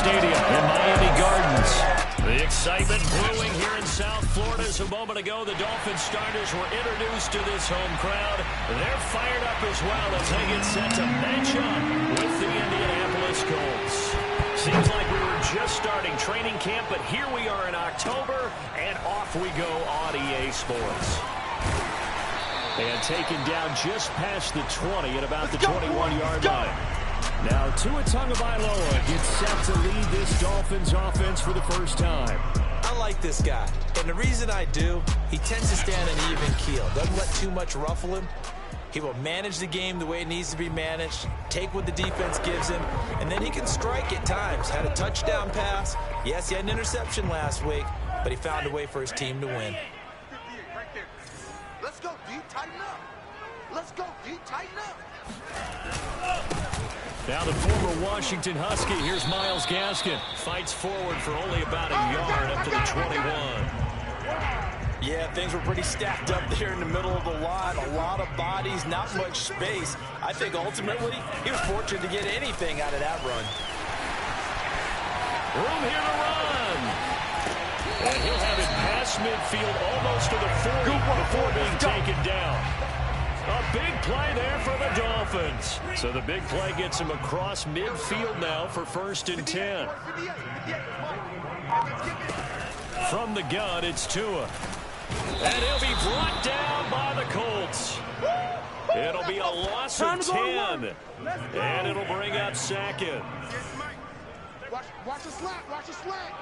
Stadium in Miami Gardens. The excitement brewing here in South Florida. As a moment ago, the Dolphins starters were introduced to this home crowd. They're fired up as well as they get set to match up with the Indianapolis Colts. Seems like we were just starting training camp, but here we are in October, and off we go on EA Sports. And taken down just past the 20 at about the 21-yard line. Now Tua Tagovailoa gets set to lead this Dolphins offense for the first time. I like this guy, and the reason I do, he tends to stand an even keel. Doesn't let too much ruffle him. He will manage the game the way it needs to be managed, take what the defense gives him, and then he can strike at times. Had a touchdown pass. Yes, he had an interception last week, but he found a way for his team to win. Let's go, D. Tighten up. Let's go, D. Tighten up. Now the former Washington Husky, here's Myles Gaskin. Fights forward for only about a yard up to the 21. Yeah, things were pretty stacked up there in the middle of the line. A lot of bodies, not much space. I think ultimately he was fortunate to get anything out of that run. Room here to run. And he'll have it past midfield almost to the 40 before being taken down. A big play there for the Dolphins. So the big play gets him across midfield now for 1st and 10. From the gun, it's Tua. And he'll be brought down by the Colts. It'll be a loss of 10. And it'll bring up Sackett. Watch the slant. Watch the slant.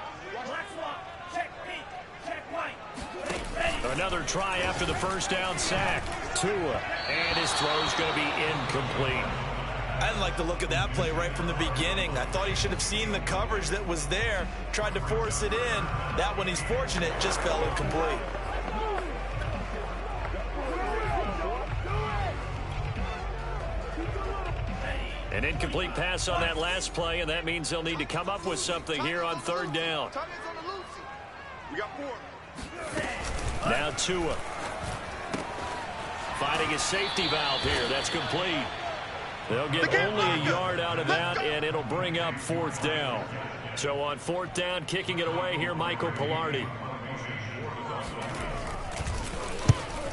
Check me. Check Mike. Another try after the first down sack. Tua. And his throw's going to be incomplete. I didn't like the look of that play right from the beginning. I thought he should have seen the coverage that was there, tried to force it in. That one, he's fortunate, just fell incomplete. An incomplete pass on that last play, and that means they'll need to come up with something here on 3rd down. We got 4. Now Tua. Finding his safety valve here. That's complete. They'll get only a yard out of that, and it'll bring up 4th down. So on 4th down, kicking it away here, Michael Pilardi.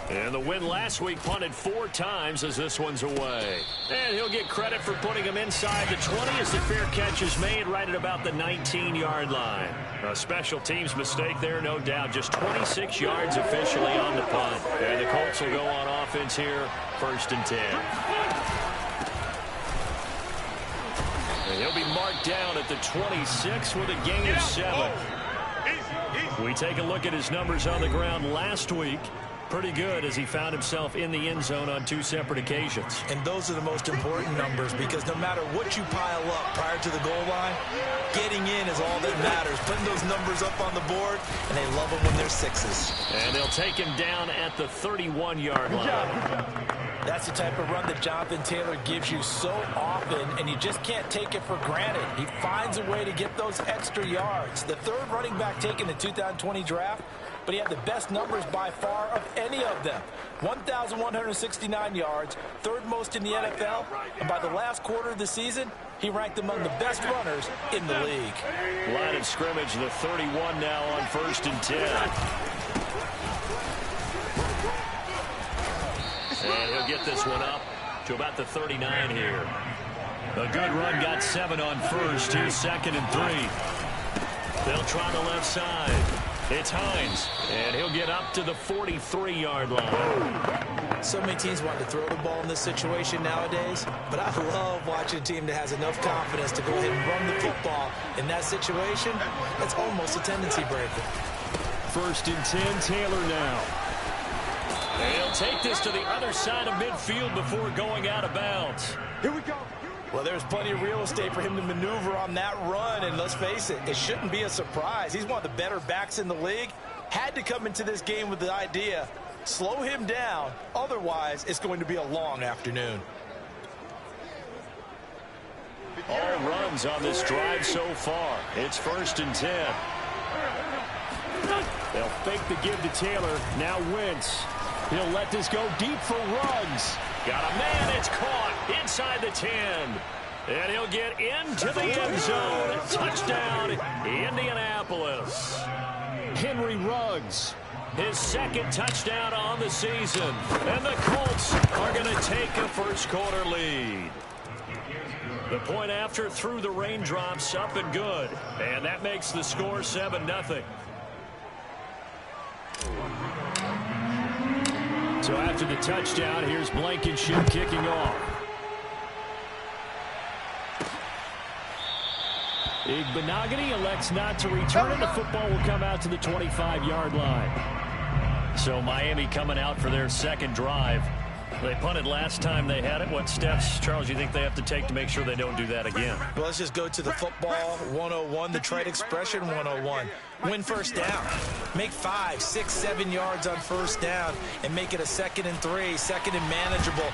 And the win last week, punted 4 times as this one's away. And he'll get credit for putting him inside the 20 as the fair catch is made right at about the 19-yard line. A special teams mistake there, no doubt. Just 26 yards officially on the punt. And the Colts will go on offense here, 1st and 10. And he'll be marked down at the 26 with a gain of 7. We take a look at his numbers on the ground last week. Pretty good as he found himself in the end zone on 2 separate occasions. And those are the most important numbers because no matter what you pile up prior to the goal line, getting in is all that matters. Putting those numbers up on the board, and they love them when they're 6s. And they'll take him down at the 31-yard line. That's the type of run that Jonathan Taylor gives you so often, and you just can't take it for granted. He finds a way to get those extra yards. The 3rd running back taken in the 2020 draft, but he had the best numbers by far of any of them. 1,169 yards, 3rd most in the NFL, and by the last quarter of the season, he ranked among the best runners in the league. Line of scrimmage, the 31 now on 1st and 10. And he'll get this one up to about the 39 here. A good run, got 7 on 1st. Here's 2nd and 3. They'll try the left side. It's Hines, and he'll get up to the 43-yard line. So many teams want to throw the ball in this situation nowadays, but I love watching a team that has enough confidence to go ahead and run the football. In that situation, that's almost a tendency breaker. 1st and 10, Taylor now. And he'll take this to the other side of midfield before going out of bounds. Here we go. Well, there's plenty of real estate for him to maneuver on that run, and let's face it, it shouldn't be a surprise. He's one of the better backs in the league. Had to come into this game with the idea, slow him down, otherwise it's going to be a long afternoon. All runs on this drive so far. It's 1st and 10. They'll fake the give to Taylor. Now Wentz. He'll let this go deep for Ruggs. Got a man. It's caught inside the 10. And he'll get into the end zone. Touchdown, Indianapolis. Henry Ruggs. His second touchdown on the season. And the Colts are going to take a first-quarter lead. The point after through the raindrops, up and good. And that makes the score 7-0. So after the touchdown, here's Blankenship kicking off. Igbenogany elects not to return, and the football will come out to the 25-yard line. So Miami coming out for their second drive. They punted last time they had it. What steps, Charles, you think they have to take to make sure they don't do that again? Well, let's just go to the football 101, the trade expression 101. Win first down. Make 5, 6, 7 yards on first down and make it a 2nd and 3, 2nd and manageable.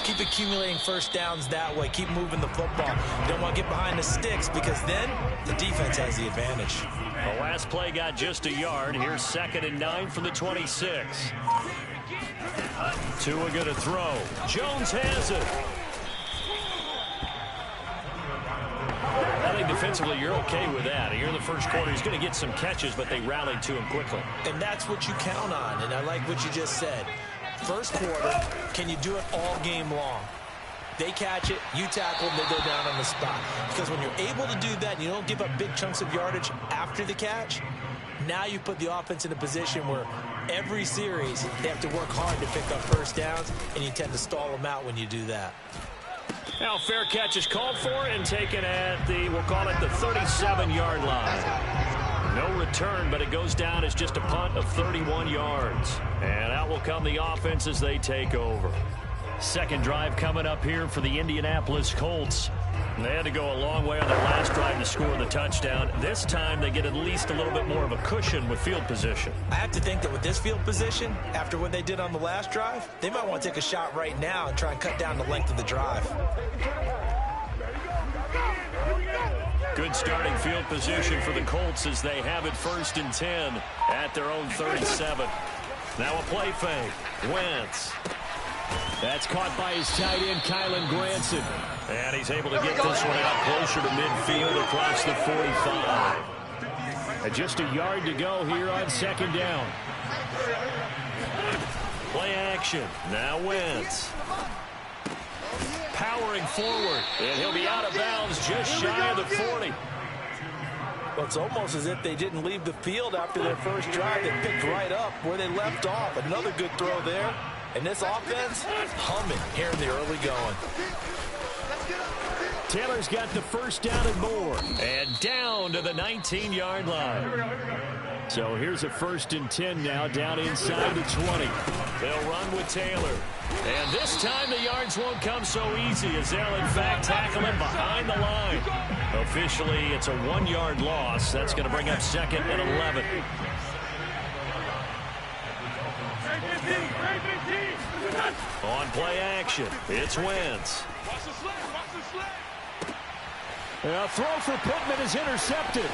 Keep accumulating first downs that way. Keep moving the football. Don't want to get behind the sticks because then the defense has the advantage. The last play got just a yard. Here's 2nd and 9 from the 26. Tua going to throw. Jones has it. I think defensively you're okay with that. Here in the first quarter, he's going to get some catches, but they rallied to him quickly. And that's what you count on, and I like what you just said. First quarter, can you do it all game long? They catch it, you tackle them, they go down on the spot. Because when you're able to do that and you don't give up big chunks of yardage after the catch, now you put the offense in a position where every series they have to work hard to pick up first downs, and you tend to stall them out when you do that. Now fair catch is called for and taken at the, we'll call it the 37-yard line. No return, but it goes down as just a punt of 31 yards. And out will come the offense as they take over. Second drive coming up here for the Indianapolis Colts. They had to go a long way on their last drive to score the touchdown. This time they get at least a little bit more of a cushion with field position. I have to think that with this field position, after what they did on the last drive, they might want to take a shot right now and try and cut down the length of the drive. Good starting field position for the Colts as they have it 1st and 10 at their own 37. Now a play fake. Wentz. That's caught by his tight end, Kylan Granson. And he's able to get this one out closer to midfield across the 45. And just a yard to go here on 2nd down. Play action. Now Wentz. Powering forward. And he'll be out of bounds just shy of the 40. Well, it's almost as if they didn't leave the field after their first drive. They picked right up where they left off. Another good throw there. And this offense, humming here in the early going. Taylor's got the first down and more. And down to the 19-yard line. So here's a 1st and 10 now, down inside the 20. They'll run with Taylor. And this time the yards won't come so easy as they'll, in fact, tackle him behind the line. Officially, it's a 1-yard loss. That's going to bring up 2nd and 11. On play action, it's Wentz. A throw for Pittman is intercepted.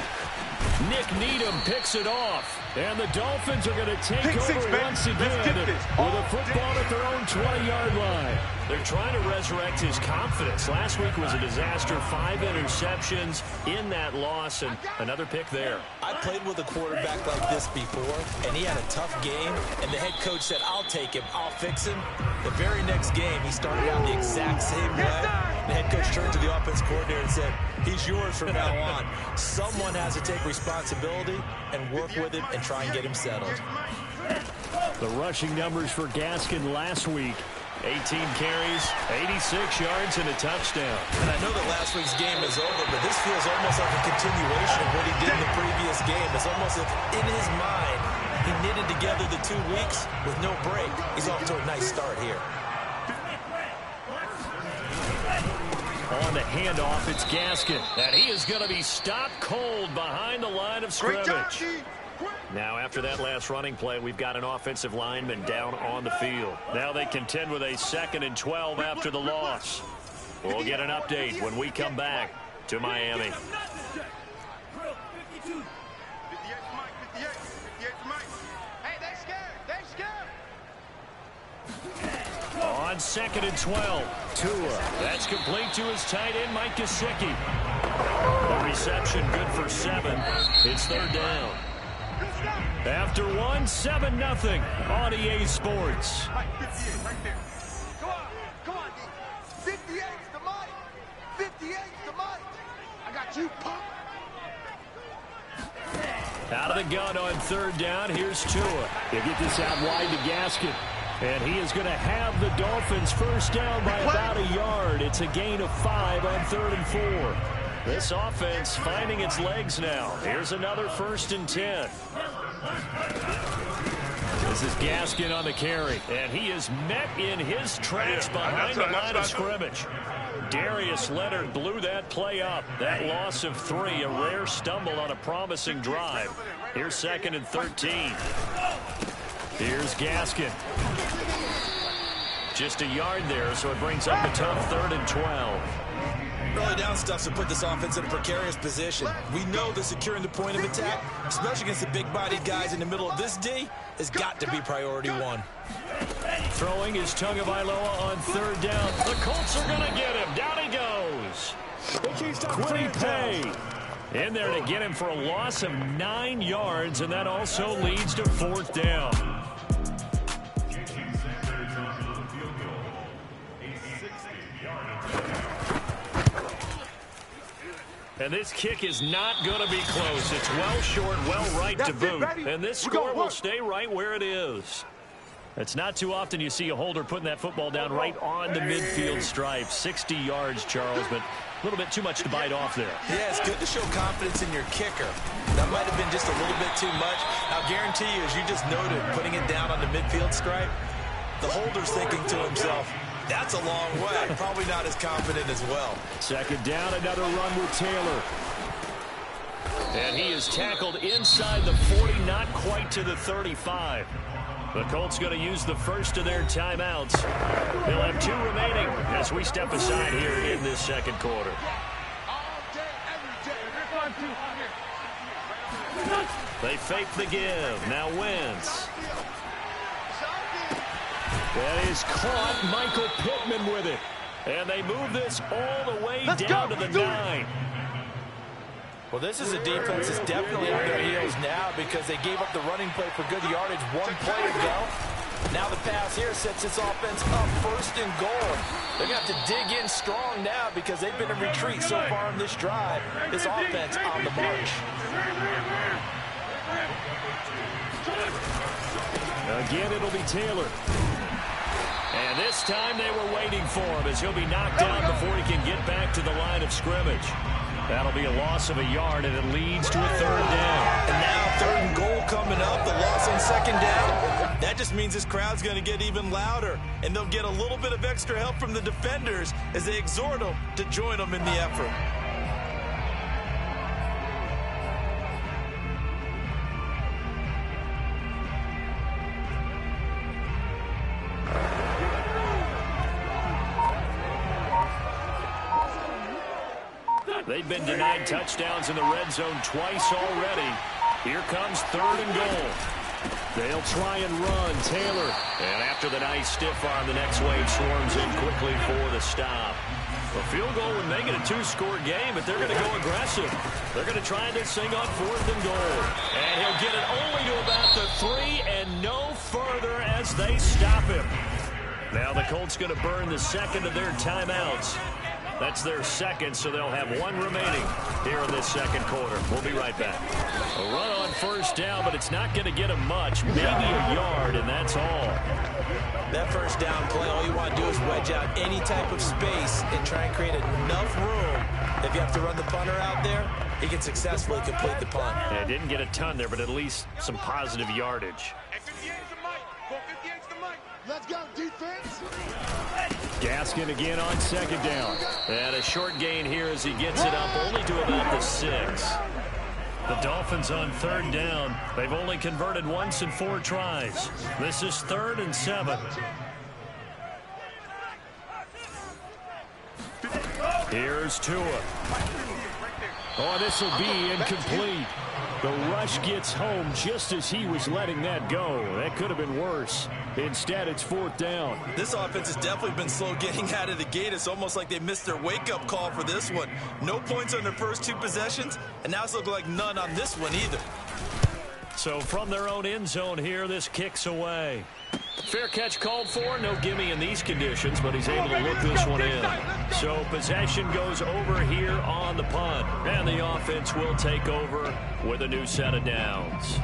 Nick Needham picks it off. And the Dolphins are going to take over once again with a football at their own 20-yard line. They're trying to resurrect his confidence. Last week was a disaster. 5 interceptions in that loss, and another pick there. I played with a quarterback like this before, and he had a tough game, and the head coach said, I'll take him, I'll fix him. The very next game, he started out the exact same way. The head coach turned to the offense coordinator and said, he's yours from now on. Someone has to take responsibility and work with him and try and get him settled. The rushing numbers for Gaskin last week. 18 carries, 86 yards, and a touchdown. And I know that last week's game is over, but this feels almost like a continuation of what he did in the previous game. It's almost as if in his mind, he knitted together the 2 weeks with no break. He's off to a nice start here. On the handoff, it's Gaskin. And he is going to be stopped cold behind the line of scrimmage. Now, after that last running play, we've got an offensive lineman down on the field. Now they contend with a 2nd and 12 after the loss. We'll get an update when we come back to Miami. On 2nd and 12, Tua. That's complete to his tight end, Mike Gesicki. The reception good for 7. It's third down. After 1, 7-0 on EA Sports. 58 right there. Come on, D. 58's the mic. 58's the mic. I got you, punk. Out of the gun on third down. Here's Tua. They get this out wide to Gaskin. And he is going to have the Dolphins first down by about a yard. It's a gain of 5 on 3rd and 4. This offense finding its legs now. Here's another 1st and 10. This is Gaskin on the carry. And he is met in his tracks behind the line of scrimmage. Darius Leonard blew that play up. That loss of 3, a rare stumble on a promising drive. Here's 2nd and 13. Here's Gaskin. Just a yard there, so it brings up a tough 3rd and 12. Early down stuff to put this offense in a precarious position. We know that securing the point of attack, especially against the big-bodied guys in the middle of this D, has got to be priority 1. Throwing is Tagovailoa on third down. The Colts are going to get him. Down he goes. Quiddy Pay in there to get him for a loss of 9 yards, and that also leads to 4th down. And this kick is not going to be close. It's well short, well right to boot. And this score will stay right where it is. It's not too often you see a holder putting that football down right on the midfield stripe. 60 yards, Charles, but a little bit too much to bite off there. Yeah, it's good to show confidence in your kicker. That might have been just a little bit too much. I'll guarantee you, as you just noted, putting it down on the midfield stripe, the holder's thinking to himself, that's a long way. Probably not as confident as well. 2nd down, another run with Taylor. And he is tackled inside the 40, not quite to the 35. The Colts going to use the first of their timeouts. They'll have 2 remaining as we step aside here in this 2nd quarter. They fake the give. Now Wentz. That is caught. Michael Pittman with it. And they move this all the way down to the 9. Well, this is a defense that's definitely on their heels now because they gave up the running play for good yardage 1 play ago. Now the pass here sets this offense up 1st and goal. They're going to have to dig in strong now because they've been in retreat so far in this drive. This offense on the march. Again, it'll be Taylor. And this time they were waiting for him as he'll be knocked down before he can get back to the line of scrimmage. That'll be a loss of a yard, and it leads to a 3rd down. And now 3rd and goal coming up, the loss on 2nd down. That just means this crowd's going to get even louder, and they'll get a little bit of extra help from the defenders as they exhort them to join them in the effort. They've been denied touchdowns in the red zone twice already. Here comes 3rd and goal. They'll try and run. Taylor. And after the nice stiff arm, the next wave swarms in quickly for the stop. A field goal would make it a 2-score game, but they're going to go aggressive. They're going to try this thing on 4th and goal. And he'll get it only to about the 3 and no further as they stop him. Now the Colts going to burn the 2nd of their timeouts. That's their 2nd, so they'll have 1 remaining here in this 2nd quarter. We'll be right back. A run on 1st down, but it's not going to get them much. Maybe a yard, and that's all. That 1st down play, all you want to do is wedge out any type of space and try and create enough room. If you have to run the punter out there, he can successfully complete the punt. Yeah, didn't get a ton there, but at least some positive yardage. Let's go, defense. Gaskin again on 2nd down. And a short gain here as he gets it up only to about the 6. The Dolphins on 3rd down. They've only converted once in 4 tries. This is 3rd and 7. Here's Tua. Oh, this will be incomplete. The rush gets home just as he was letting that go. That could have been worse. Instead, it's 4th down. This offense has definitely been slow getting out of the gate. It's almost like they missed their wake-up call for this one. No points on their first 2 possessions, and now it's looking like none on this one either. So from their own end zone here, this kicks away. Fair catch called for. No gimme in these conditions, but he's able to look this one in. So possession goes over here on the punt. And the offense will take over with a new set of downs.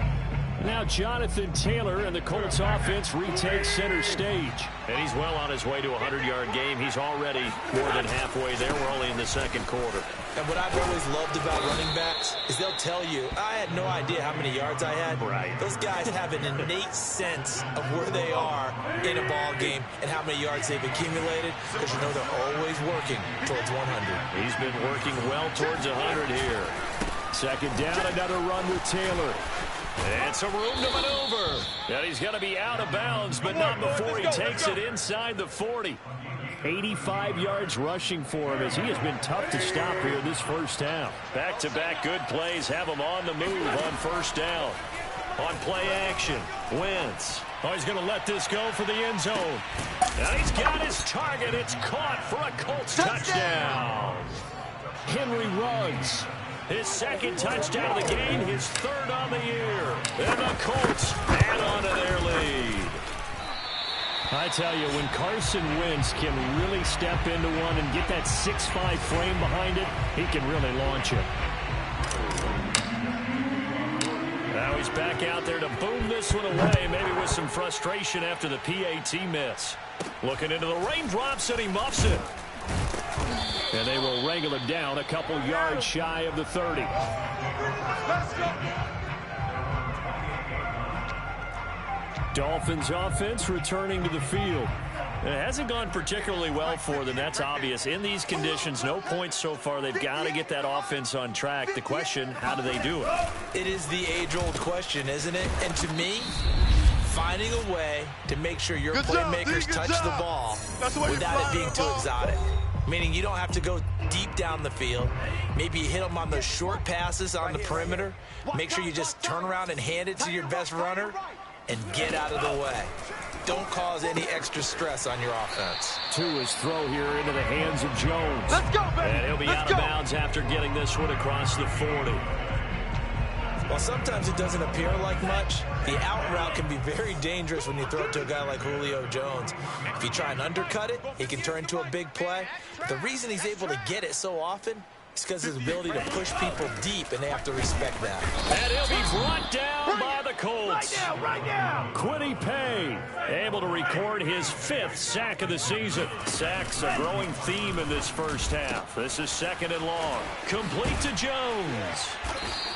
Now Jonathan Taylor and the Colts offense retake center stage. And he's well on his way to a 100-yard game. He's already more than halfway there. We're only in the 2nd quarter. And what I've always loved about running backs is they'll tell you, I had no idea how many yards I had. Right. Those guys have an innate sense of where they are in a ball game and how many yards they've accumulated, because you know they're always working towards 100. He's been working well towards 100 here. 2nd down, another run with Taylor. And some room to maneuver. And he's going to be out of bounds, but not before he takes it inside the 40. 85 yards rushing for him as he has been tough to stop here this first half. Back-to-back good plays have him on the move on 1st down. On play action, Wentz. Oh, he's going to let this go for the end zone. Now he's got his target. It's caught for a Colts touchdown. Henry runs. His 2nd touchdown of the game, his 3rd on the year. And the Colts add on to their lead. I tell you, when Carson Wentz can really step into one and get that 6'5" frame behind it, he can really launch it. Now he's back out there to boom this one away, maybe with some frustration after the PAT miss. Looking into the raindrops, and he muffs it. And they will wrangle him down a couple yards shy of the 30. Dolphins offense returning to the field. It hasn't gone particularly well for them. That's obvious. In these conditions, no points so far. They've got to get that offense on track. The question, how do they do it? It is the age-old question, isn't it? And to me, finding a way to make sure your playmakers touch the ball without it being too exotic. Meaning you don't have to go deep down the field. Maybe you hit them on those short passes on the perimeter. Make sure you just turn around and hand it to your best runner and get out of the way. Don't cause any extra stress on your offense. Tua's throw here into the hands of Jones. Let's go, baby. And he'll be out of bounds after getting this one across the 40. While sometimes it doesn't appear like much, the out route can be very dangerous when you throw it to a guy like Julio Jones. If you try and undercut it, he can turn into a big play. But the reason he's able to get it so often is because of his ability to push people deep, and they have to respect that. And he'll be brought down by the Colts. Right now. Kwity Paye able to record his 5th sack of the season. Sacks a growing theme in this first half. This is 2nd and long. Complete to Jones.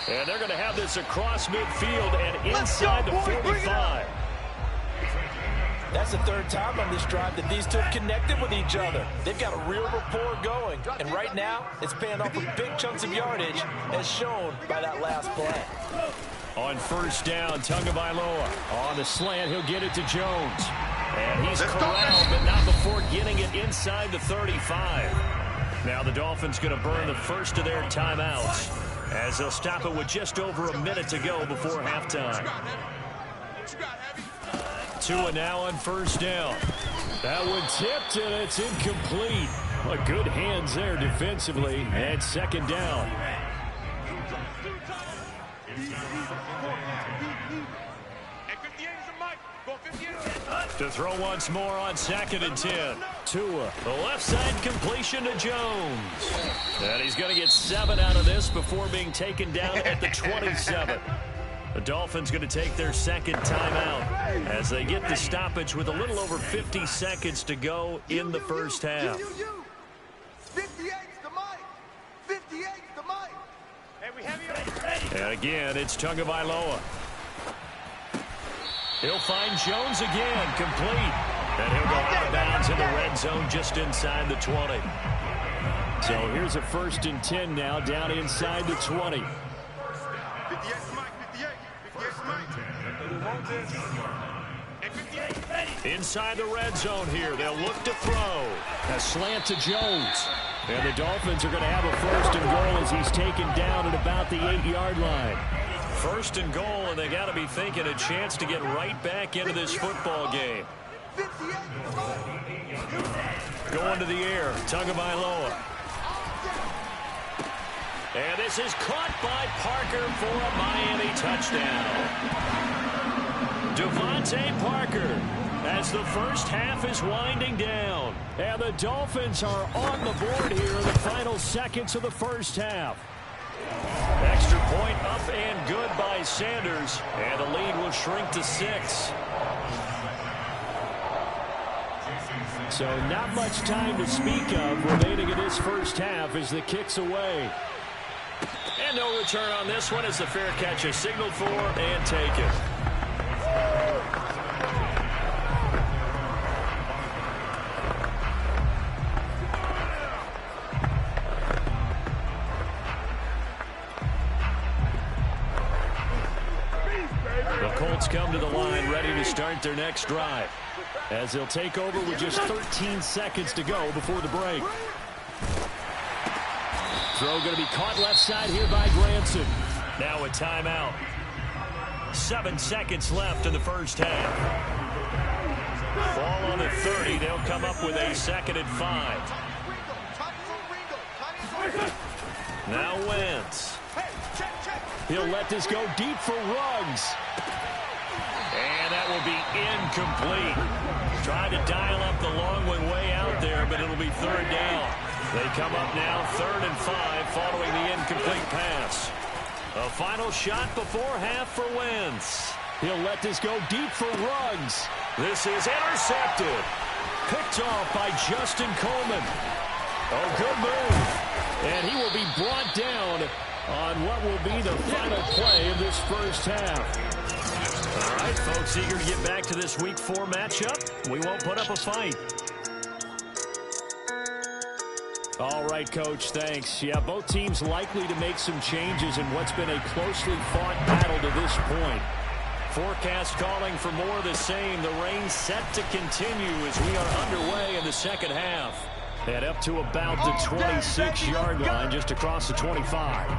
And they're going to have this across midfield and inside the 45. That's the 3rd time on this drive that these two have connected with each other. They've got a real rapport going. And right now, it's paying off with big chunks of yardage, as shown by that last play. On 1st down, Tagovailoa. On the slant, he'll get it to Jones. And he's corralled, but not before getting it inside the 35. Now the Dolphins going to burn the first of their timeouts, as they'll stop it with just over a minute to go before halftime. Tua now on 1st down. That one tipped, and it's incomplete. Well, good hands there defensively, and 2nd down. To throw once more on 2nd and 10. Tua, the left side completion to Jones. And he's going to get 7 out of this before being taken down at the 27. The Dolphins going to take their 2nd timeout as they get the stoppage with a little over 50 seconds to go in the first half. 58's the mic. 58's the mic. Hey, we have you. And again, it's Tagovailoa. He'll find Jones again, complete. And he'll go out of bounds in the red zone just inside the 20. So here's a 1st and 10 now, down inside the 20. 58's the mic. 58's the mic. Inside the red zone here, they'll look to throw. A slant to Jones. And the Dolphins are going to have a 1st and goal as he's taken down at about the 8-yard line. First and goal, and they got to be thinking a chance to get right back into this football game. Going to the air, Tagovailoa. And this is caught by Parker for a Miami touchdown. Devontae Parker as the first half is winding down. And the Dolphins are on the board here in the final seconds of the first half. Extra point up and good by Sanders. And the lead will shrink to 6. So not much time to speak of remaining in this first half as the kick's away. And no return on this one as the fair catch is signaled for and taken. The Colts come to the line ready to start their next drive as they'll take over with just 13 seconds to go before the break. Throw going to be caught left side here by Granson. Now a timeout. 7 seconds left in the first half. Ball on the 30. They'll come up with a 2nd and 5. Now Wentz. He'll let this go deep for Ruggs. And that will be incomplete. Trying to dial up the long one way out there, but it'll be 3rd down. They come up now 3rd and 5 following the incomplete pass. A final shot before half for Wentz. He'll let this go deep for Ruggs. This is intercepted. Picked off by Justin Coleman. Oh, good move. And he will be brought down on what will be the final play of this first half. All right, folks, eager to get back to this Week 4 matchup. We won't put up a fight. All right, Coach, thanks. Yeah, both teams likely to make some changes in what's been a closely fought battle to this point. Forecast calling for more of the same. The rain set to continue as we are underway in the second half. And up to about the 26-yard line, just across the 25.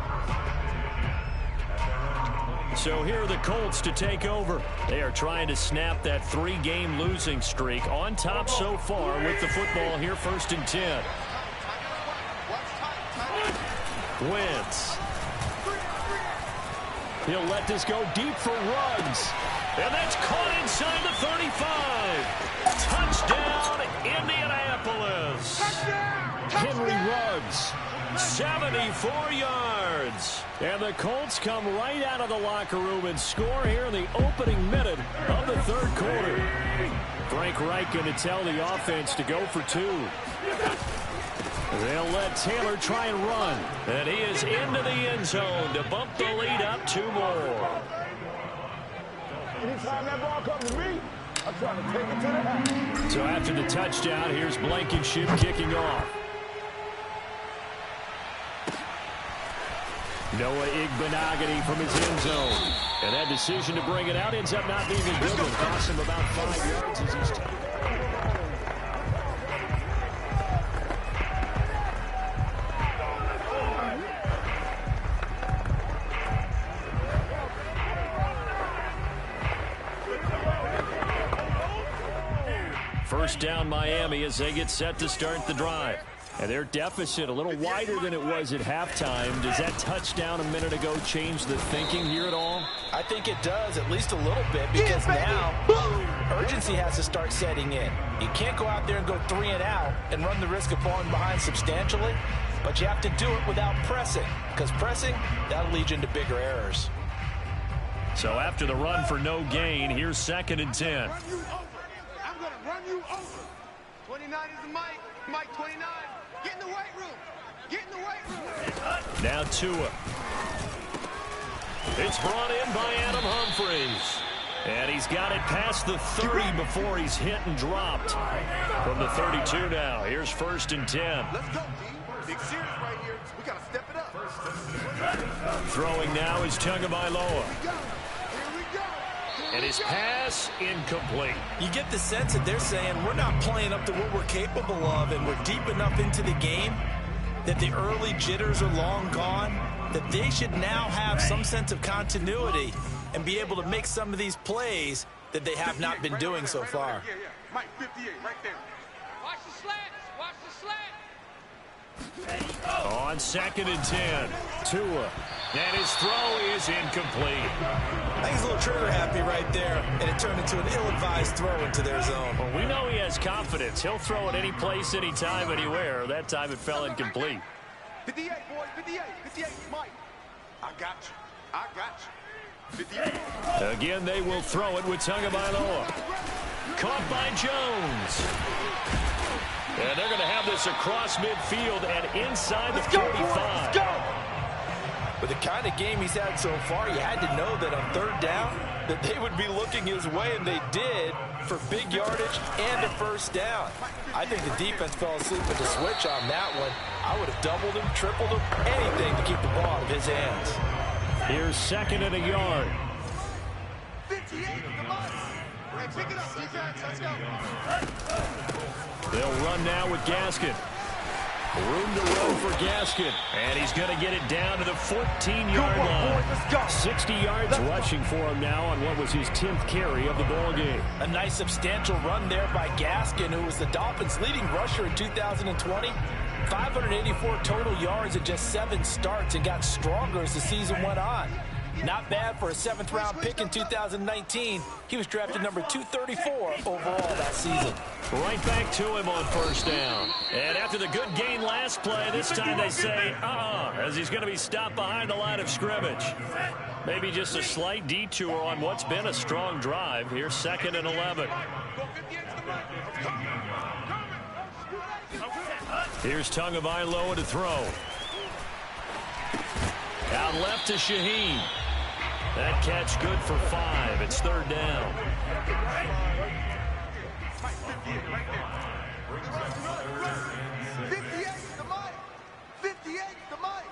So here are the Colts to take over. They are trying to snap that 3-game losing streak. On top so far with the football here, 1st and 10. Wentz. He'll let this go deep for Ruggs. And that's caught inside the 35. Touchdown, Indianapolis. Henry Ruggs. 74 yards. And the Colts come right out of the locker room and score here in the opening minute of the 3rd quarter. Frank Reich going to tell the offense to go for 2. They'll let Taylor try and run. And he is into the end zone to bump the lead up 2 more. Anytime that ball comes to me, I'm trying to take it to the house. So after the touchdown, here's Blankenship kicking off. Noah Igbenogany from his end zone. And that decision to bring it out ends up not being a good one. Cost him about 5 yards as he's taken. First down Miami as they get set to start the drive. And their deficit a little wider than it was at halftime. Does that touchdown a minute ago change the thinking here at all? I think it does, at least a little bit, because now urgency has to start setting in. You can't go out there and go 3 and out and run the risk of falling behind substantially, but you have to do it without pressing, because pressing, that'll lead you into bigger errors. So after the run for no gain, here's 2nd and 10. I'm going to run you over. 29 is the Mike. Mike 29. Get in the weight room. Get in the weight room. Now Tua. It's brought in by Adam Humphries. And he's got it past the 30 before he's hit and dropped. From the 32 now, here's 1st and 10. Let's go, team. Big series right here. We got to step it up. Throwing now is Tagovailoa. Here we go. And his pass incomplete. You get the sense that they're saying we're not playing up to what we're capable of and we're deep enough into the game that the early jitters are long gone, that they should now have some sense of continuity and be able to make some of these plays that they have not been doing so far. Mike, 58, right there. Watch the slants. Watch the slant. On 2nd and 10, Tua. And his throw is incomplete. I think he's a little trigger happy right there, and it turned into an ill-advised throw into their zone. Well, we know he has confidence. He'll throw it any place, anytime, anywhere. That time it fell incomplete. 58, boy, 58, 58, Mike. I got you. I got you. 58. Again, they will throw it with Tagovailoa. Caught by Jones. And they're going to have this across midfield and inside the 45. Let's go! With the kind of game he's had so far, you had to know that on 3rd down, that they would be looking his way, and they did, for big yardage and a 1st down. I think the defense fell asleep with the switch on that one. I would have doubled him, tripled him, anything to keep the ball out of his hands. Here's 2nd and a yard. 58, come on. Hey, pick it up, defense. Let's go. They'll run now with Gaskin. Room to run for Gaskin. And he's going to get it down to the 14-yard line. 60 yards rushing for him now on what was his 10th carry of the ball game. A nice substantial run there by Gaskin, who was the Dolphins' leading rusher in 2020. 584 total yards in just 7 starts, and got stronger as the season went on. Not bad for a 7th-round pick in 2019. He was drafted number 234 overall that season. Right back to him on 1st down. And after the good gain last play, this time they say, as he's going to be stopped behind the line of scrimmage. Maybe just a slight detour on what's been a strong drive. Here's 2nd and 11. Here's Tagovailoa to throw. Out left to Shaheen. That catch good for 5. It's 3rd down. 58 the Mike. 58 the Mike.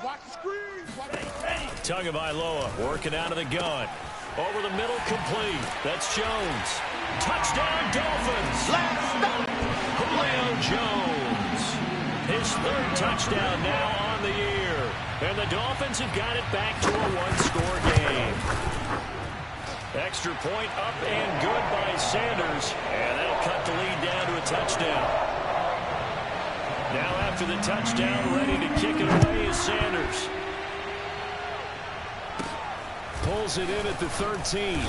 Watch the screen. Tagovailoa working out of the gun. Over the middle, complete. That's Jones. Touchdown, Dolphins. Julio Jones. His 3rd touchdown now on the year. And the Dolphins have got it back to a 1-score game. Extra point up and good by Sanders. And that'll cut the lead down to a touchdown. Now after the touchdown, ready to kick it away is Sanders. Pulls it in at the 13.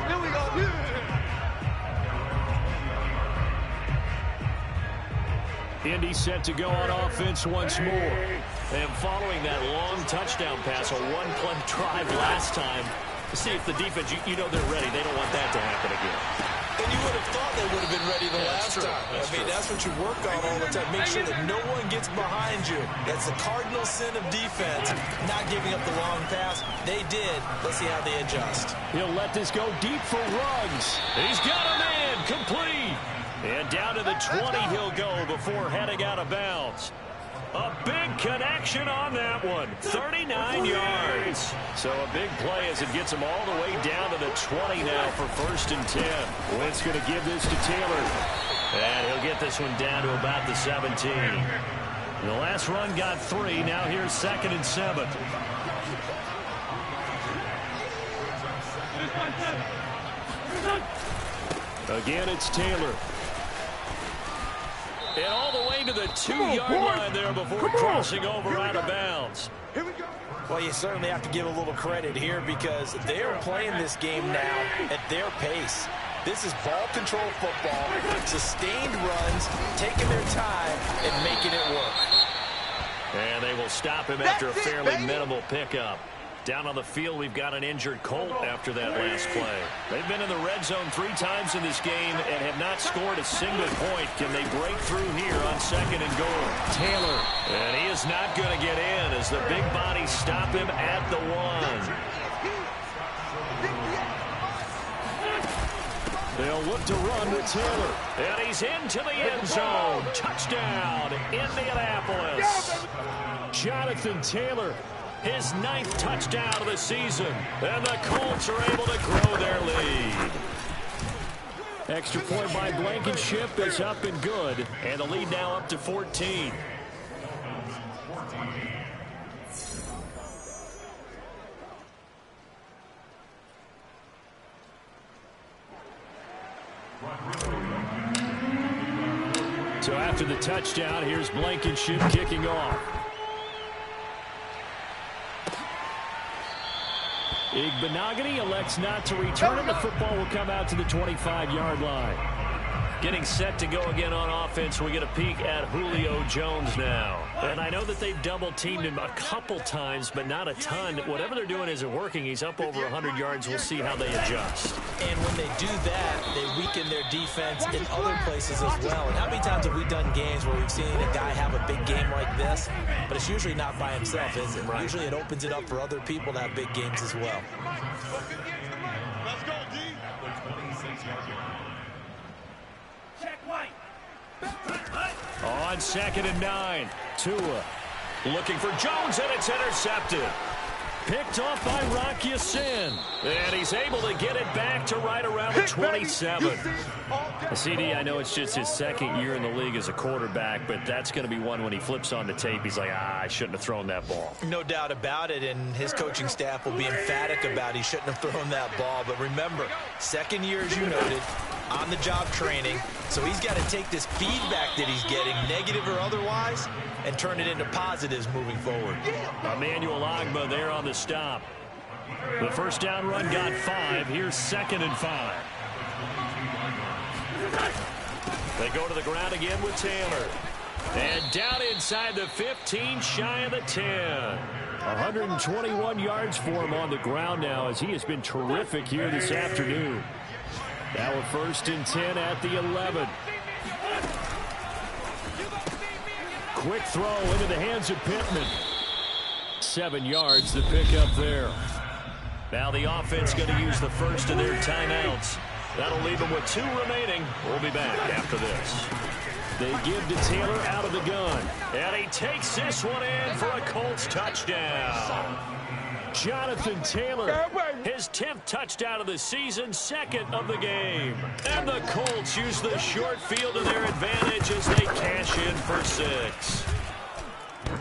Here we go. Indy set to go on offense once more. And following that long touchdown pass, a 1-play drive last time, to see if the defense, you know they're ready. They don't want that to happen again. And you would have thought they would have been ready the last time. That's what you work on all the time. Make sure that no one gets behind you. That's the cardinal sin of defense, not giving up the long pass. They did. Let's see how they adjust. He'll let this go deep for Ruggs. He's got a man, complete. And down to the 20 he'll go before heading out of bounds. A big connection on that one. 39 yards. So a big play as it gets him all the way down to the 20 now for 1st and 10. Wentz going to give this to Taylor. And he'll get this one down to about the 17. The last run got 3. Now here's 2nd and 7. Again, it's Taylor. And all the way to the 2-yard line there before crossing over out of bounds. Here we go. Well, you certainly have to give a little credit here because they are playing this game now at their pace. This is ball control football, sustained runs, taking their time and making it work. And they will stop him after a fairly minimal pickup. Down on the field, we've got an injured Colt after that last play. They've been in the red zone 3 times in this game and have not scored a single point. Can they break through here on 2nd and goal? Taylor. And he is not going to get in as the big bodies stop him at the 1. They'll look to run with Taylor. And he's into the end zone. Touchdown, Indianapolis. Jonathan Taylor. His 9th touchdown of the season. And the Colts are able to grow their lead. Extra point by Blankenship is up and good. And the lead now up to 14. So after the touchdown, here's Blankenship kicking off. Igbenogany elects not to return, and the football will come out to the 25-yard line. Getting set to go again on offense. We get a peek at Julio Jones now. And I know that they've double-teamed him a couple times, but not a ton. Whatever they're doing isn't working. He's up over 100 yards. We'll see how they adjust. And when they do that, they weaken their defense in other places as well. And how many times have we done games where we've seen a guy have a big game like this, but it's usually not by himself, is it? Right. Usually it opens it up for other people to have big games as well. Let's go, D. On 2nd and 9, Tua looking for Jones, and it's intercepted. Picked off by Rock Ya-Sin. And he's able to get it back to right around the 27. CD, I know it's just his second year in the league as a quarterback, but that's going to be one when he flips on the tape. He's like, I shouldn't have thrown that ball. No doubt about it, and his coaching staff will be emphatic about he shouldn't have thrown that ball. But remember, second year, as you noted, on-the-job training. So he's got to take this feedback that he's getting, negative or otherwise, and turn it into positives moving forward. Emmanuel Ogbah there on the stop. The first down run got 5. Here's 2nd and 5. They go to the ground again with Taylor. And down inside the 15, shy of the 10. 121 yards for him on the ground now, as he has been terrific here this afternoon. Now a 1st and 10 at the 11. Quick throw into the hands of Pittman. 7 yards to pick up there. Now the offense going to use the first of their timeouts. That'll leave them with 2 remaining. We'll be back after this. They give to Taylor out of the gun. And he takes this one in for a Colts touchdown. Jonathan Taylor, his 10th touchdown of the season, 2nd of the game. And the Colts use the short field to their advantage as they cash in for 6.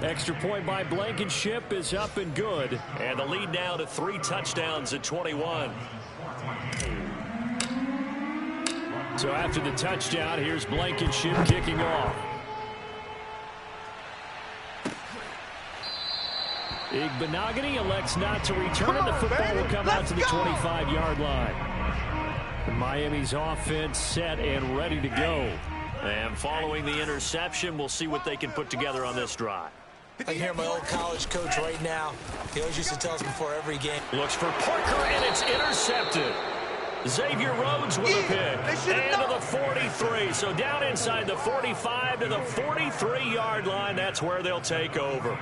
Extra point by Blankenship is up and good. And the lead now to 3 touchdowns at 21. So after the touchdown, here's Blankenship kicking off. Igbenogany elects not to return, and the football will come out to the 25-yard line. Miami's offense set and ready to go. And following the interception, we'll see what they can put together on this drive. I can hear my old college coach right now. He always used to tell us before every game. Looks for Parker, and it's intercepted. Xavier Rhodes with a pick. And to the 43. So down inside the 45 to the 43-yard line. That's where they'll take over.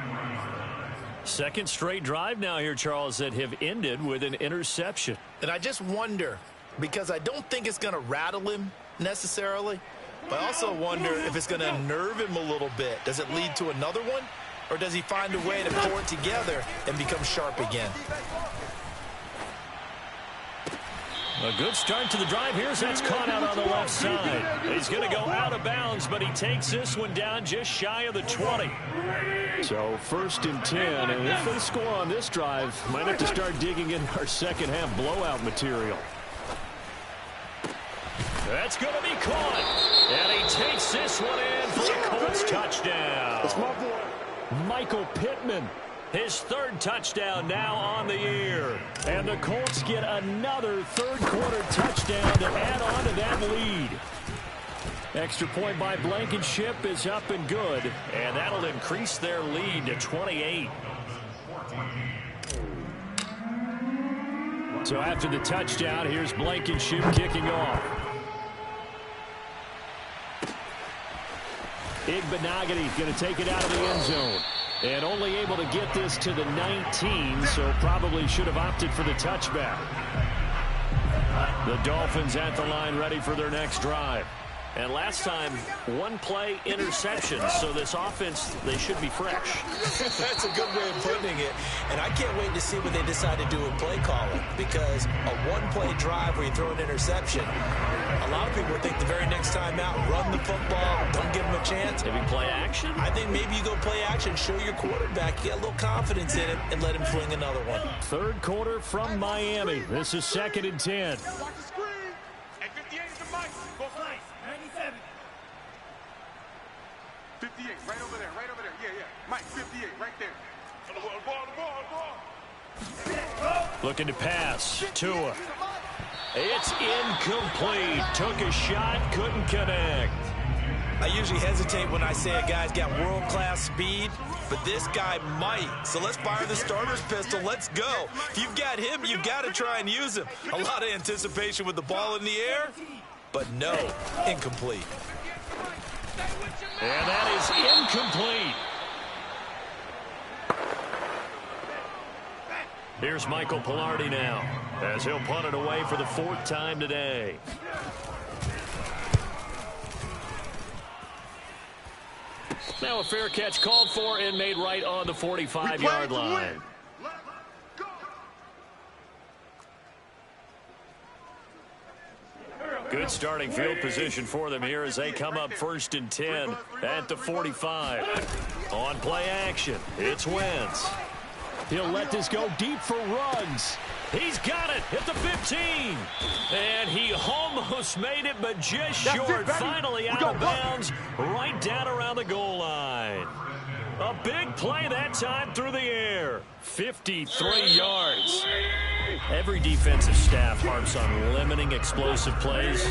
Second straight drive now here, Charles, that have ended with an interception. And I just wonder, because I don't think it's going to rattle him necessarily, but I also wonder if it's going to nerve him a little bit. Does it lead to another one, or does he find a way to pull it together and become sharp again? A good start to the drive. Here's that's caught out on the left side. He's going to go out of bounds, but he takes this one down just shy of the 20. So 1st and 10, and if they score on this drive, might have to start digging in our second half blowout material. That's going to be caught, and he takes this one in for a Colts touchdown. That's my boy. Michael Pittman. His 3rd touchdown now on the year. And the Colts get another 3rd quarter touchdown to add on to that lead. Extra point by Blankenship is up and good. And that'll increase their lead to 28. So after the touchdown, here's Blankenship kicking off. Igbenogany going to take it out of the end zone. And only able to get this to the 19, so probably should have opted for the touchback. The Dolphins at the line ready for their next drive. And last time, one play interception. So this offense, they should be fresh. That's a good way of putting it. And I can't wait to see what they decide to do with play calling. Because a one-play drive where you throw an interception, a lot of people think the very next time out, run the football, don't give them a chance. Maybe play action? I think maybe you go play action, show your quarterback, get a little confidence in him, and let him fling another one. Third quarter from Miami. This is 2nd and 10. Watch the screen. At 58 is the mic. Go fly. 97. 58, right over there, right over there. Yeah, yeah. Mike, 58, right there. On the ball. Looking to pass. Tua. It's incomplete. Took a shot, couldn't connect. I usually hesitate when I say a guy's got world-class speed, but this guy might. So let's fire the starter's pistol. Let's go. If you've got him, you've got to try and use him. A lot of anticipation with the ball in the air, but no, incomplete. And that is incomplete. Here's Michael Pilardi now, as he'll punt it away for the 4th time today. Now a fair catch called for and made right on the 45-yard line. Good starting field position for them here as they come up 1st and 10 at the 45. On play action, it's Wentz. He'll let this go deep for runs. He's got it at the 15. And he almost made it, but just short. Finally out of bounds, right down around the goal line. A big play that time through the air. 53 yards. Every defensive staff harps on limiting explosive plays.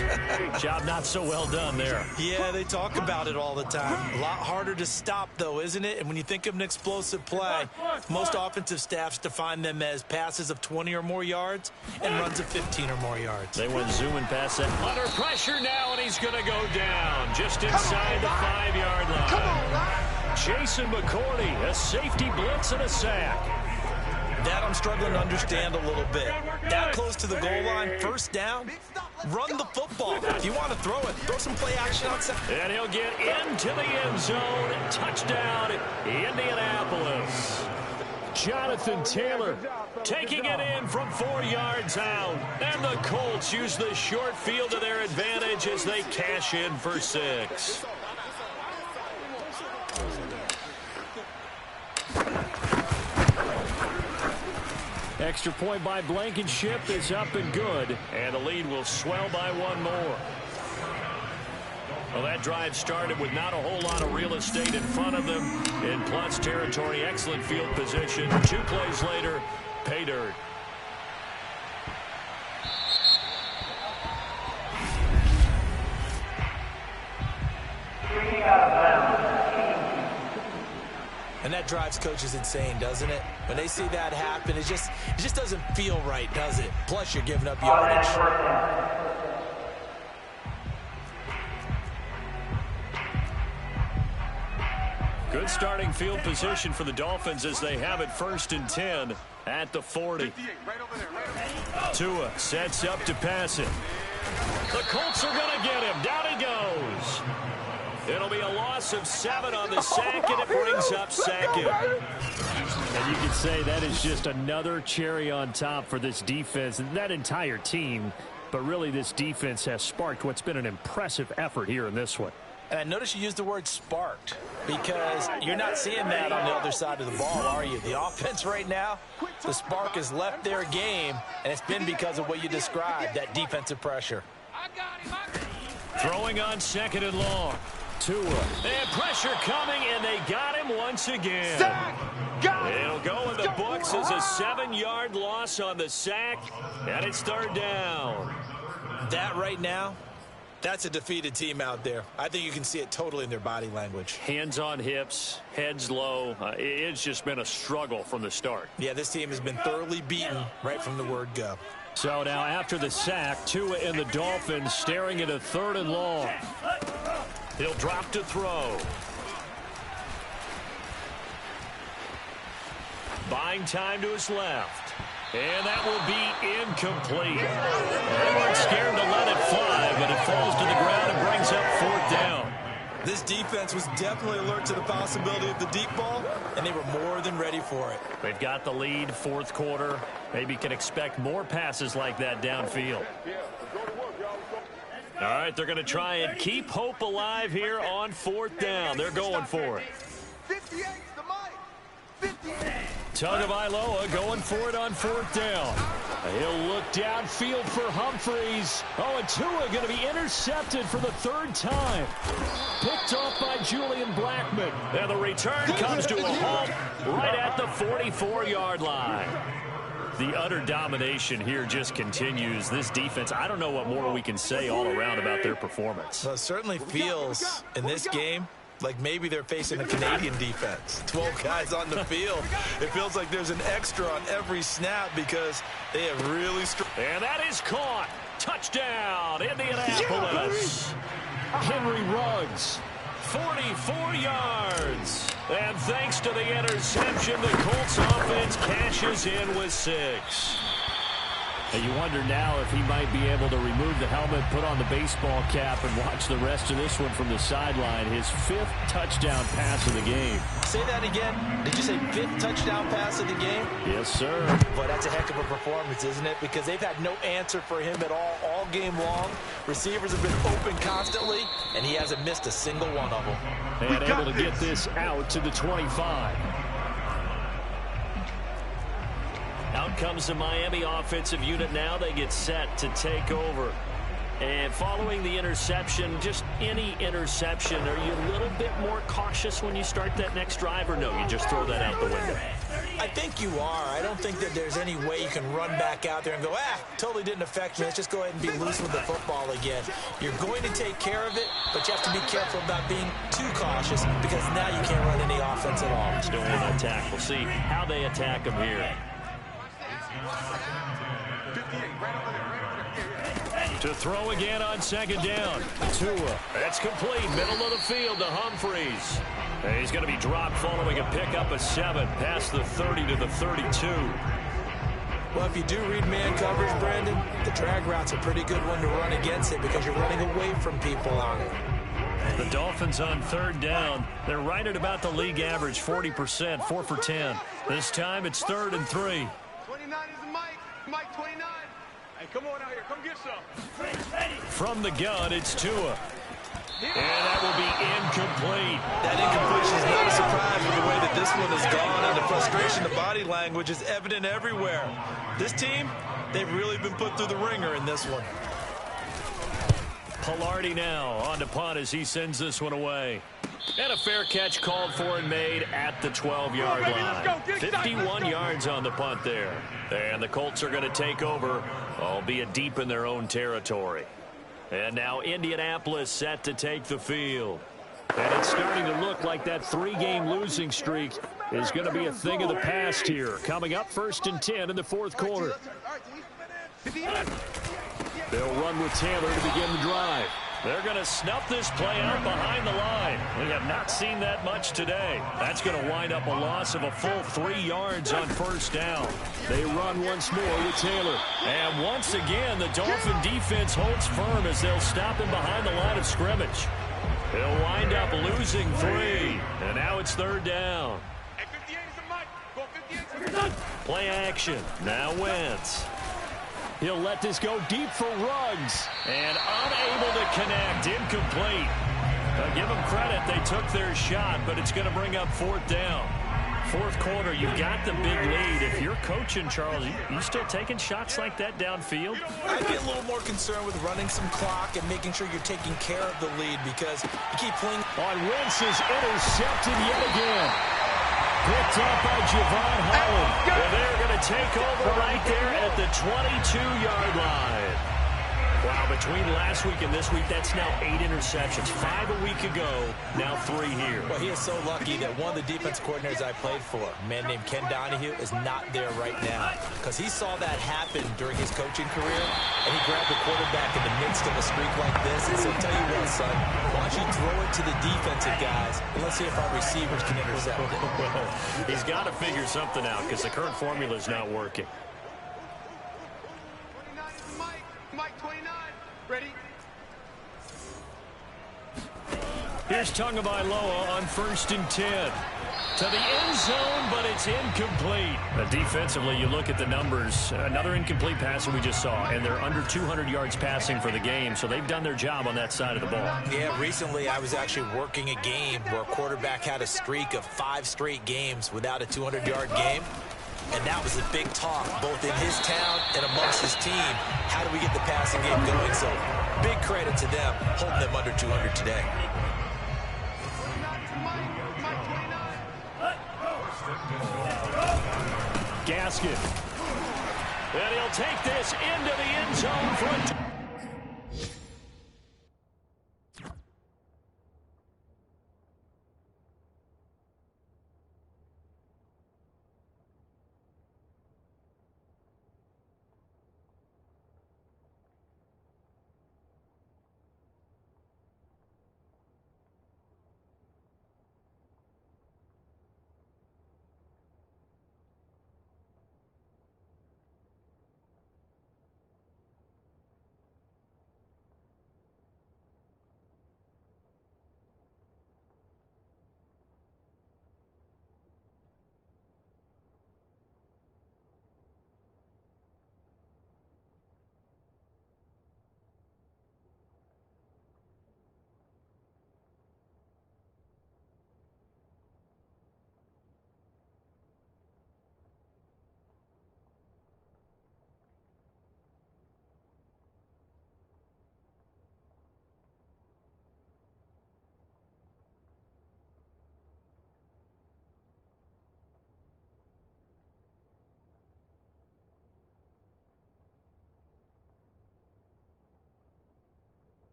Job not so well done there. Yeah, they talk about it all the time. A lot harder to stop, though, isn't it? And when you think of an explosive play, most offensive staffs define them as passes of 20 or more yards and runs of 15 or more yards. They went zooming past that. Under pressure now, and he's going to go down just inside the 5-yard line. Come on, Ryan. Jason McCourty, a safety blitz and a sack. That I'm struggling to understand a little bit. That close to the goal line, 1st down, run the football. If you want to throw it, throw some play action outside. And he'll get into the end zone. Touchdown, Indianapolis. Jonathan Taylor taking it in from 4 yards out. And the Colts use the short field to their advantage as they cash in for 6. Extra point by Blankenship is up and good. And the lead will swell by 1 more. Well, that drive started with not a whole lot of real estate in front of them. In plus territory, excellent field position. 2 plays later, pay dirt. And that drives coaches insane, doesn't it? When they see that happen, it just doesn't feel right, does it? Plus, you're giving up yardage. Good starting field position for the Dolphins as they have it 1st and 10 at the 40. Tua sets up to pass it. The Colts are going to get him. Down he goes. It'll be a loss of 7 on the sack, and it brings up Sackett. And you could say that is just another cherry on top for this defense and that entire team. But really, this defense has sparked what's been an impressive effort here in this one. And I notice you used the word sparked because you're not seeing that on the other side of the ball, are you? The offense right now, the spark has left their game, and it's been because of what you described, that defensive pressure. I got him. Throwing on 2nd and long. Tua. And pressure coming, and they got him once again. It'll go in the books as a 7-yard loss on the sack, and it's 3rd down. That right now, that's a defeated team out there. I think you can see it totally in their body language. Hands on hips, heads low. It's just been a struggle from the start. Yeah, this team has been thoroughly beaten right from the word go. So now after the sack, Tua and the Dolphins staring at a 3rd and long. He'll drop to throw. Buying time to his left. And that will be incomplete. They weren't scared to let it fly, but it falls to the ground and brings up 4th down. This defense was definitely alert to the possibility of the deep ball, and they were more than ready for it. They've got the lead, 4th quarter. Maybe can expect more passes like that downfield. All right, they're going to try and keep hope alive here on 4th down. They're going for it. 58's the mic. 58. Tagovailoa going for it on 4th down. He'll look downfield for Humphreys. Oh, and Tua going to be intercepted for the 3rd time. Picked off by Julian Blackmon. And the return comes to a halt right at the 44-yard line. The utter domination here just continues. This defense, I don't know what more we can say all around about their performance. Well, it certainly feels in this game like maybe they're facing a Canadian defense. 12 guys on the field. It feels like there's an extra on every snap because they have really and that is caught. Touchdown, Indianapolis. Henry Ruggs, 44 yards. And thanks to the interception, the Colts offense cashes in with 6. And you wonder now if he might be able to remove the helmet, put on the baseball cap, and watch the rest of this one from the sideline. His 5th touchdown pass of the game. Say that again. Did you say 5th touchdown pass of the game? Yes, sir. Boy, that's a heck of a performance, isn't it? Because they've had no answer for him at all game long. Receivers have been open constantly, and he hasn't missed a single one of them. And able to get this out to the 25. Out comes the Miami offensive unit now. They get set to take over. And following the interception, just any interception, are you a little bit more cautious when you start that next drive, or no, you just throw that out the window? I think you are. I don't think that there's any way you can run back out there and go, totally didn't affect me. Let's just go ahead and be loose with the football again. You're going to take care of it, but you have to be careful about being too cautious because now you can't run any offense at all. Still want to attack. We'll see how they attack them here. To throw again on 2nd down. Tua. That's complete. Middle of the field to Humphreys. And he's going to be dropped following a pickup of 7 past the 30 to the 32. Well, if you do read man coverage, Brandon, the drag route's a pretty good one to run against it because you're running away from people on it. The Dolphins on 3rd down. They're right at about the league average, 40%, 4 for 10. This time it's 3rd and 3. 29 is the mic. Mike 29. Hey, come on out here. Come get some. From the gun, it's Tua. And that will be incomplete. That incompletion is not a surprise with the way that this one has gone, and the frustration, the body language is evident everywhere. This team, they've really been put through the ringer in this one. Pilardi now on to punt as he sends this one away. And a fair catch called for and made at the 12-yard line. 51 yards on the punt there. And the Colts are going to take over, albeit deep in their own territory. And now Indianapolis set to take the field. And it's starting to look like that 3-game losing streak is going to be a thing of the past here. Coming up 1st and 10 in the 4th quarter. They'll run with Taylor to begin the drive. They're going to snuff this play out behind the line. We have not seen that much today. That's going to wind up a loss of a full 3 yards on 1st down. They run once more with Taylor. And once again, the Dolphin defense holds firm as they'll stop him behind the line of scrimmage. They'll wind up losing 3. And now it's 3rd down. Play action. Now Wentz. He'll let this go deep for Ruggs. And unable to connect. Incomplete. Give them credit. They took their shot, but it's going to bring up 4th down. 4th quarter, you've got the big lead. If you're coaching, Charles, you still taking shots like that downfield? I'd be a little more concerned with running some clock and making sure you're taking care of the lead because you keep playing. On Wentz is intercepted yet again. Picked up by Javon Holland. And they're going to take over right there at the 22-yard line. Wow, between last week and this week, that's now 8 interceptions. 5 a week ago, now 3 here. Well, he is so lucky that one of the defense coordinators I played for, a man named Ken Donahue, is not there right now. Because he saw that happen during his coaching career, and he grabbed the quarterback in the midst of a streak like this and said, tell you what, son, why don't you throw it to the defensive guys, and let's see if our receivers can intercept it. Well, he's got to figure something out because the current formula is not working. Here's Tagovailoa on 1st and 10. To the end zone, but it's incomplete. Defensively, you look at the numbers. Another incomplete pass that we just saw, and they're under 200 yards passing for the game, so they've done their job on that side of the ball. Yeah, recently I was actually working a game where a quarterback had a streak of 5 straight games without a 200-yard game, and that was a big talk, both in his town and amongst his team. How do we get the passing game going? So big credit to them, holding them under 200 today. Gaskin. And he'll take this into the end zone for a...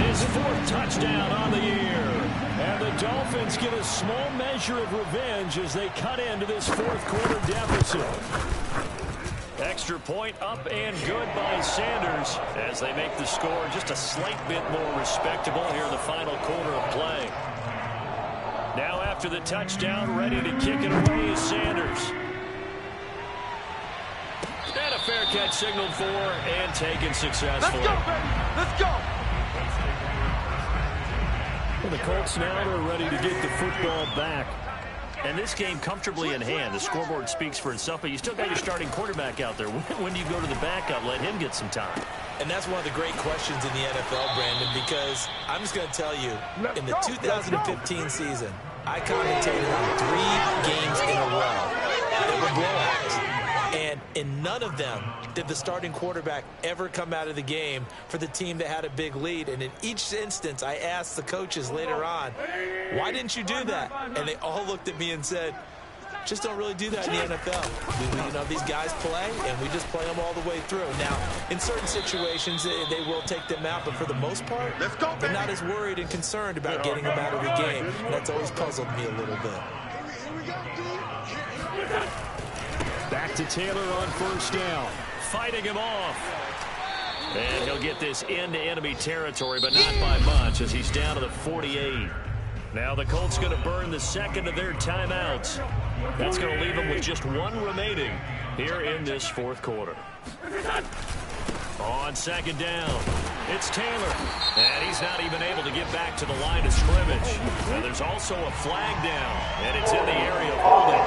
His 4th touchdown on the year. And the Dolphins get a small measure of revenge as they cut into this 4th quarter deficit. Extra point up and good by Sanders as they make the score just a slight bit more respectable here in the final quarter of play. Now after the touchdown, ready to kick it away is Sanders. And a fair catch signaled for and taken successfully. Let's go, baby. Let's go. Well, the Colts now are ready to get the football back. And this game comfortably in hand. The scoreboard speaks for itself, but you still got your starting quarterback out there. When do you go to the backup? Let him get some time. And that's one of the great questions in the NFL, Brandon, because I'm just going to tell you, in the 2015 season, I commentated on 3 games in a row. They were blowouts. And in none of them did the starting quarterback ever come out of the game for the team that had a big lead. And in each instance, I asked the coaches later on, why didn't you do that? And they all looked at me and said, just don't really do that in the NFL. You know, these guys play, and we just play them all the way through. Now, in certain situations, they will take them out, but for the most part, they're not as worried and concerned about getting them out of the game. And that's always puzzled me a little bit. Back to Taylor on 1st down. Fighting him off. And he'll get this into enemy territory, but not by much as he's down to the 48. Now the Colts going to burn the 2nd of their timeouts. That's going to leave them with just 1 remaining here in this 4th quarter. On 2nd down, it's Taylor. And he's not even able to get back to the line of scrimmage. Now there's also a flag down, and it's in the area of holding.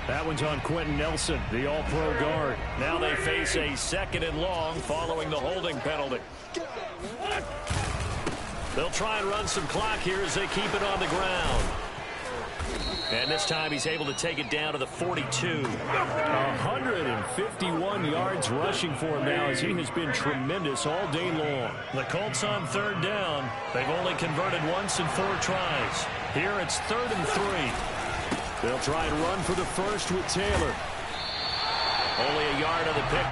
That one's on Quentin Nelson, the all-pro guard. Now they face a 2nd and long following the holding penalty. They'll try and run some clock here as they keep it on the ground. And this time he's able to take it down to the 42. 151 yards rushing for him now as he has been tremendous all day long. The Colts on 3rd down. They've only converted once in 4 tries. Here it's 3rd and 3. They'll try and run for the first with Taylor. Only a yard on the pick.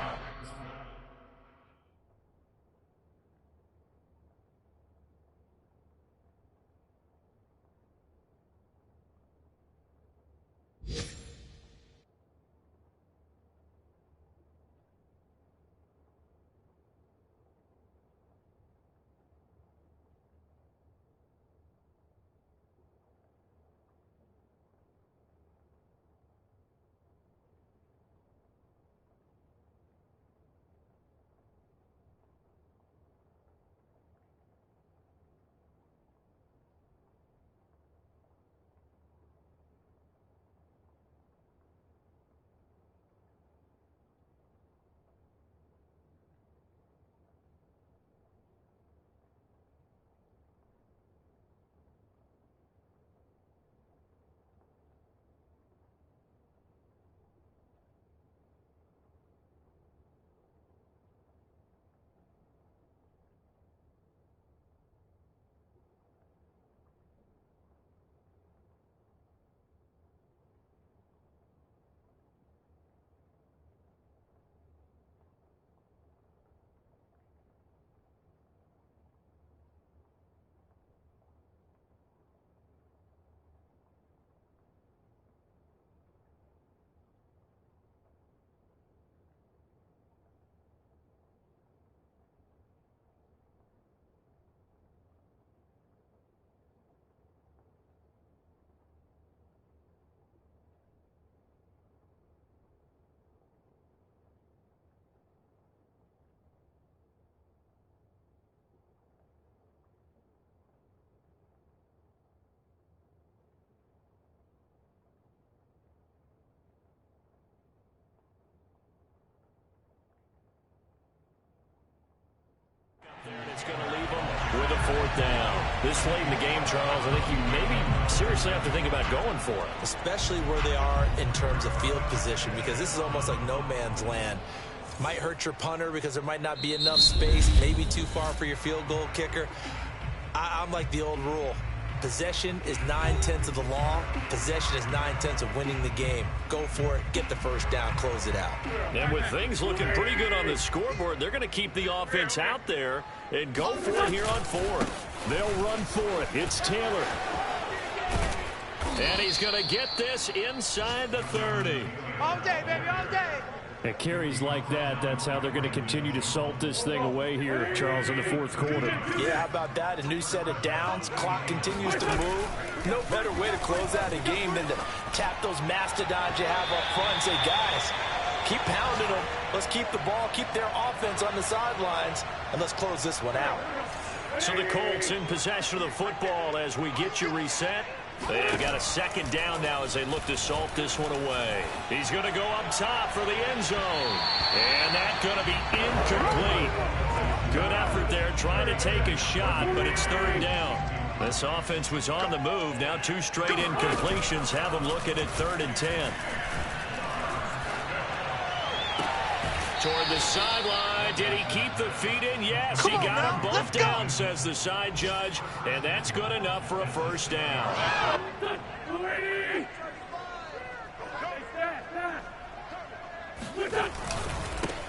4th down. This late in the game, Charles, I think you maybe seriously have to think about going for it. Especially where they are in terms of field position, because this is almost like no man's land. Might hurt your punter because there might not be enough space, maybe too far for your field goal kicker. I'm like the old rule. Possession is 9/10 of the law. Possession is 9/10 of winning the game. Go for it. Get the first down. Close it out. And with things looking pretty good on the scoreboard, they're going to keep the offense out there and go for it here on 4th. They'll run for it. It's Taylor. And he's going to get this inside the 30. All day, baby, all day. At carries like that, that's how they're going to continue to salt this thing away here, Charles, in the 4th quarter. Yeah, how about that? A new set of downs. Clock continues to move. No better way to close out a game than to tap those mastodons you have up front and say, guys, keep pounding them. Let's keep the ball, keep their offense on the sidelines, and let's close this one out. So the Colts in possession of the football as we get you reset. They've got a 2nd down now as they look to salt this one away. He's going to go up top for the end zone. And that's going to be incomplete. Good effort there trying to take a shot, but it's 3rd down. This offense was on the move. Now 2 straight incompletions have them looking at 3rd and 10. Toward the sideline. Did he keep the feet in? Yes, he got them both down, says the side judge. And that's good enough for a 1st down.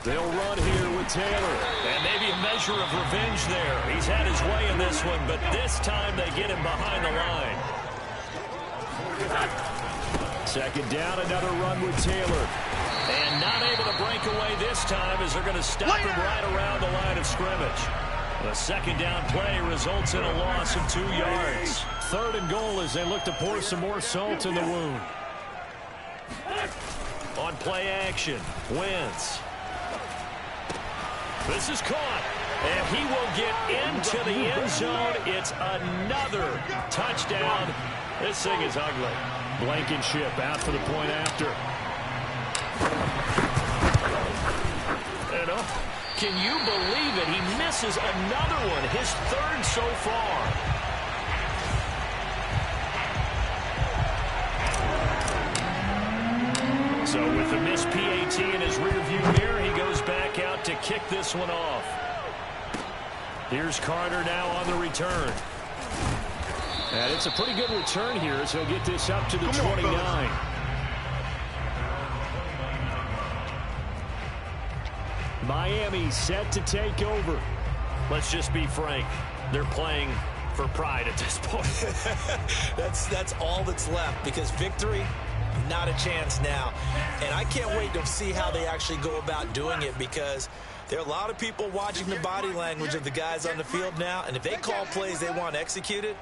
They'll run here with Taylor. And maybe a measure of revenge there. He's had his way in this one, but this time they get him behind the line. 2nd down, another run with Taylor. And not able to break away this time as they're going to stop him right around the line of scrimmage. The 2nd down play results in a loss of 2 yards. 3rd and goal as they look to pour some more salt in the wound. On play action, Wentz. This is caught. And he will get into the end zone. It's another touchdown. This thing is ugly. Blankenship out for the point after. Can you believe it? He misses another one, his 3rd so far. So with the missed PAT in his rearview mirror, he goes back out to kick this one off. Here's Carter now on the return. And it's a pretty good return here, so he'll get this up to the 29. Miami set to take over. Let's just be frank. They're playing for pride at this point. That's all that's left, because victory, not a chance now. And I can't wait to see how they actually go about doing it, because there are a lot of people watching the body language of the guys on the field now, and if they call plays they want executed,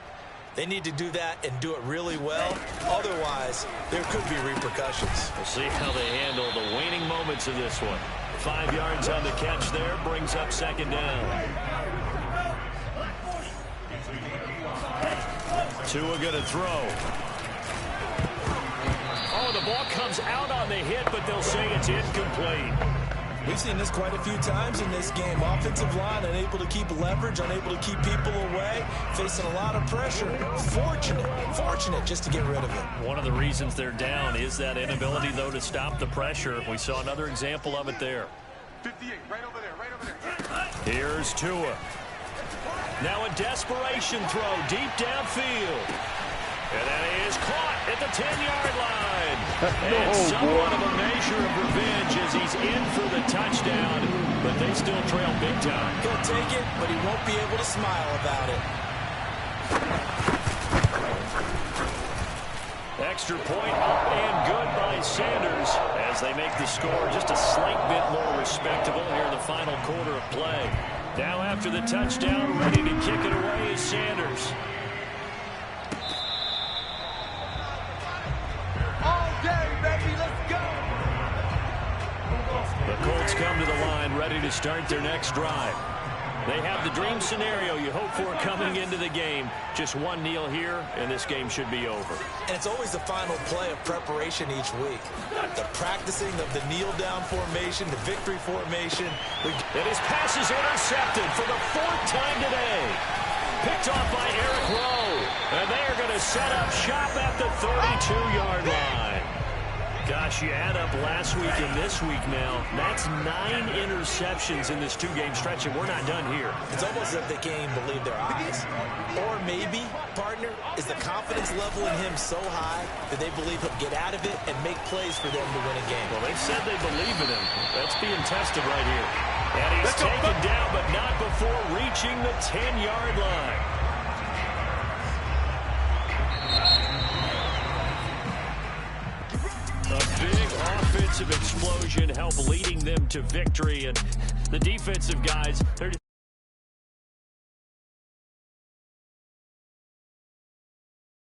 they need to do that and do it really well. Otherwise, there could be repercussions. We'll see how they handle the waning moments of this one. 5 yards on the catch there, brings up 2nd down. Tua going to throw. Oh, the ball comes out on the hit, but they'll say it's incomplete. We've seen this quite a few times in this game. Offensive line unable to keep leverage, unable to keep people away, facing a lot of pressure. Fortunate just to get rid of it. One of the reasons they're down is that inability, though, to stop the pressure. We saw another example of it there. 58, right over there, right over there. Here's Tua. Now a desperation throw deep downfield. And that is caught at the 10-yard line. And somewhat of a measure of revenge as he's in for the touchdown, but they still trail big time. He'll take it, but he won't be able to smile about it. Extra point up and good by Sanders as they make the score just a slight bit more respectable here in the final quarter of play. Now after the touchdown, ready to kick it away is Sanders. All day, baby, let's go. The Colts come to the line ready to start their next drive. They have the dream scenario you hope for coming into the game. Just one kneel here, and this game should be over. And it's always the final play of preparation each week. The practicing of the kneel-down formation, the victory formation. And his pass is intercepted for the 4th time today. Picked off by Eric Rowe. And they are going to set up shop at the 32-yard line. Gosh, you add up last week and this week now. That's 9 interceptions in this two-game stretch, and we're not done here. It's almost as if they can't even believe their eyes. Or maybe, partner, is the confidence level in him so high that they believe he'll get out of it and make plays for them to win a game. Well, they've said they believe in him. That's being tested right here. And he's taken down, but not before reaching the 10-yard line. A big offensive explosion helped leading them to victory, and the defensive guys, they're